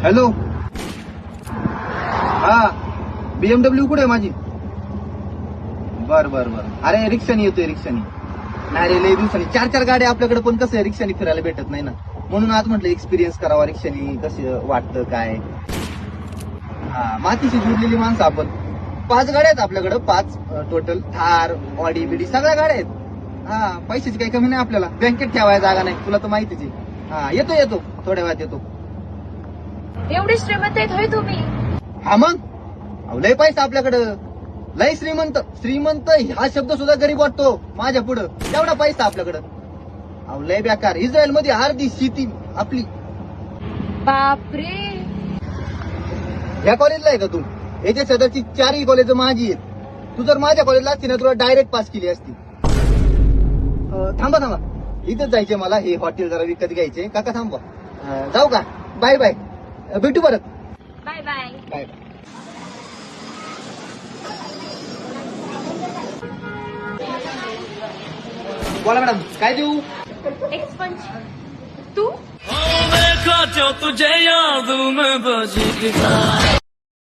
Hello. हा BMW कुठे आहे माझी? बर बर बर. अरे रिक्षाने येतोय रिक्षाने. नाही रे लय दिवसांनी 4-4 गाड्या आपल्याकडे, पण कसं आहे रिक्षाने फिरायला भेटत नाही ना, म्हणून आज म्हटलं एक्सपिरियन्स करावा रिक्षाने कसं वाटतं काय. हा मातीशी जुडलेली माणसं आपण. 5 गाड्या आहेत आपल्याकडे, 5 टोटल. थार ऑडी बिडी सगळ्या गाड्या आहेत. हा पैशाची काही कमी नाही आपल्याला, बँकेत ठेवायला जागा नाही तुला तर माहितीच आहे. हा येतो येतो थोड्या वेळात येतो. एवढे श्रीमंत आहेत होय तुम्ही? हा मग अहो, लय पैसा आपल्याकडं. लय श्रीमंत. श्रीमंत हा शब्द सुद्धा गरीब वाटतो माझ्या पुढं, एवढा पैसा आपल्याकडं. अहो लय बेकार. इस्रायल मध्ये अर्धी शेती आपली. बापरे. ह्या कॉलेजला आहे का तू? याच्या शेजारची 4ही कॉलेज माझी आहेत. तू जर माझ्या कॉलेजला असती ना तुला डायरेक्ट पास केली असती. थांबा थांबा, इथंच जायचे मला, हे हॉटेल जरा विकत घ्यायचे. काका थांबा. जाऊ का? बाय बाय, भेटू परत. Bye bye. बाय. बोला मॅडम, काय देऊ? एक्सपंज. तू देखा जो तुझे याद में बजी